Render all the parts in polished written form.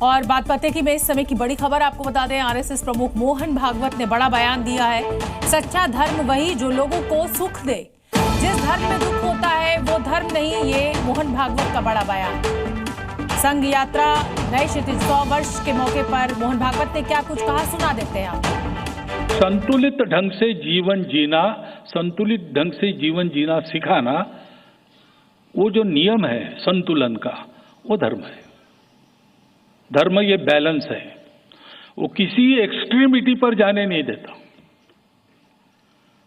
और बात पते की में इस समय की बड़ी खबर आपको बता दें, आरएसएस प्रमुख मोहन भागवत ने बड़ा बयान दिया है। सच्चा धर्म वही जो लोगों को सुख दे, जिस धर्म में दुख होता है वो धर्म नहीं, ये मोहन भागवत का बड़ा बयान। संघ यात्रा नए क्षितिज 100 वर्ष के मौके पर मोहन भागवत ने क्या कुछ कहा, सुना देते हैं आप। संतुलित ढंग से जीवन जीना, संतुलित ढंग से जीवन जीना सिखाना, वो जो नियम है संतुलन का, वो धर्म है। धर्म ये बैलेंस है, वो किसी एक्सट्रीमिटी पर जाने नहीं देता।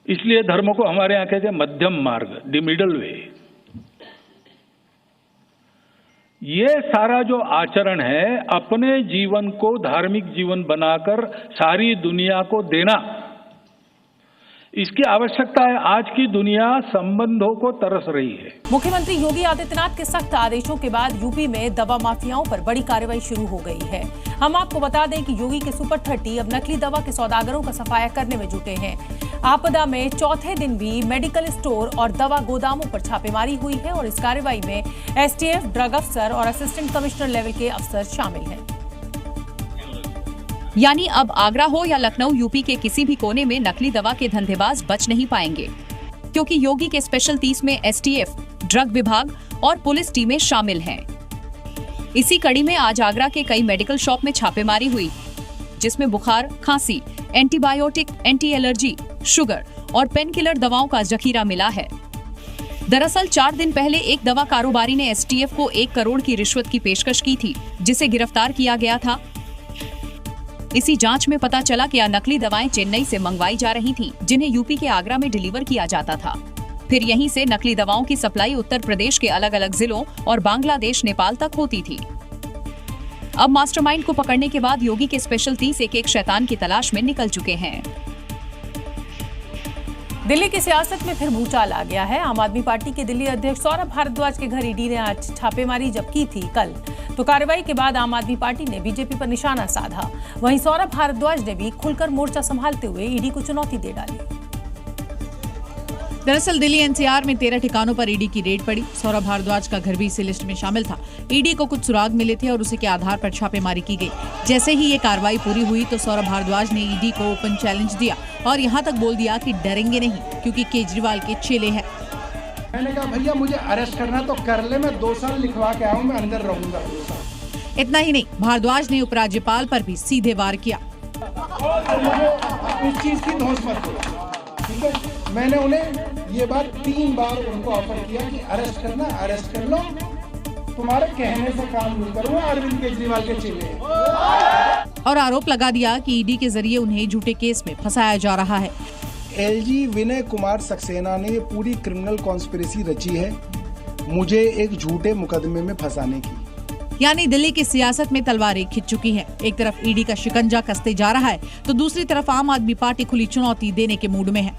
इसलिए धर्म को हमारे यहां कहते हैं मध्यम मार्ग, द मिडल वे। ये सारा जो आचरण है, अपने जीवन को धार्मिक जीवन बनाकर सारी दुनिया को देना, इसकी आवश्यकता है। आज की दुनिया संबंधों को तरस रही है। मुख्यमंत्री योगी आदित्यनाथ के सख्त आदेशों के बाद यूपी में दवा माफियाओं पर बड़ी कार्रवाई शुरू हो गई है। हम आपको बता दें कि योगी के सुपर 30 अब नकली दवा के सौदागरों का सफाया करने में जुटे हैं। आपदा में चौथे दिन भी मेडिकल स्टोर और दवा गोदामों पर छापेमारी हुई है और इस कार्रवाई में एसटीएफ, ड्रग अफसर और असिस्टेंट कमिश्नर लेवल के अफसर शामिल हैं। यानी अब आगरा हो या लखनऊ, यूपी के किसी भी कोने में नकली दवा के धंधेबाज बच नहीं पाएंगे, क्योंकि योगी के स्पेशल 30 में एसटीएफ, ड्रग विभाग और पुलिस टीमें शामिल हैं। इसी कड़ी में आज आगरा के कई मेडिकल शॉप में छापेमारी हुई, जिसमें बुखार, खांसी, एंटीबायोटिक, एंटी एलर्जी, शुगर और पेन किलर दवाओं का जखीरा मिला है। दरअसल 4 दिन पहले एक दवा कारोबारी ने एसटीएफ को 1 करोड़ की रिश्वत की पेशकश की थी, जिसे गिरफ्तार किया गया था। इसी जांच में पता चला कि यह नकली दवाएं चेन्नई से मंगवाई जा रही थीं, जिन्हें यूपी के आगरा में डिलीवर किया जाता था। फिर यहीं से नकली दवाओं की सप्लाई उत्तर प्रदेश के अलग अलग जिलों और बांग्लादेश, नेपाल तक होती थी। अब मास्टरमाइंड को पकड़ने के बाद योगी के स्पेशल 30 एक शैतान की तलाश में निकल चुके हैं। दिल्ली की सियासत में फिर भूचाल आ गया है। आम आदमी पार्टी के दिल्ली अध्यक्ष सौरभ भारद्वाज के घर ईडी ने आज छापेमारी जब की थी कल, तो कार्रवाई के बाद आम आदमी पार्टी ने बीजेपी पर निशाना साधा। वहीं सौरभ भारद्वाज ने भी खुलकर मोर्चा संभालते हुए ईडी को चुनौती दे डाली। दरअसल दिल्ली एनसीआर में 13 ठिकानों पर ईडी की रेड पड़ी। सौरभ भारद्वाज का घर भी इसी लिस्ट में शामिल था। ईडी को कुछ सुराग मिले थे और उसी के आधार पर छापेमारी की गई। जैसे ही ये कार्रवाई पूरी हुई तो सौरभ भारद्वाज ने ईडी को ओपन चैलेंज दिया और यहाँ तक बोल दिया कि डरेंगे नहीं, क्योंकि केजरीवाल के चेले हैं। मैंने कहा भैया मुझे अरेस्ट करना तो कर ले, मैं 2 साल लिखवा के आऊँ, मैं अंदर रहूंगा। इतना ही नहीं, भारद्वाज ने उपराज्यपाल पर भी सीधे वार किया। मुझे इस चीज की धौंस मत करो, ठीक है? मैंने उन्हें ये बात 3 बार उनको ऑफर किया कि अरेस्ट करना, अरेस्ट कर लो, तुम्हारे कहने से काम नहीं करूंगा, अरविंद केजरीवाल के चेले। और आरोप लगा दिया कि ईडी के जरिए उन्हें झूठे केस में फंसाया जा रहा है। एलजी विनय कुमार सक्सेना ने पूरी क्रिमिनल कॉन्स्पिरेसी रची है मुझे एक झूठे मुकदमे में फंसाने की। यानी दिल्ली की सियासत में तलवारें खिंच चुकी हैं। एक तरफ ईडी का शिकंजा कसते जा रहा है, तो दूसरी तरफ आम आदमी पार्टी खुली चुनौती देने के मूड में है।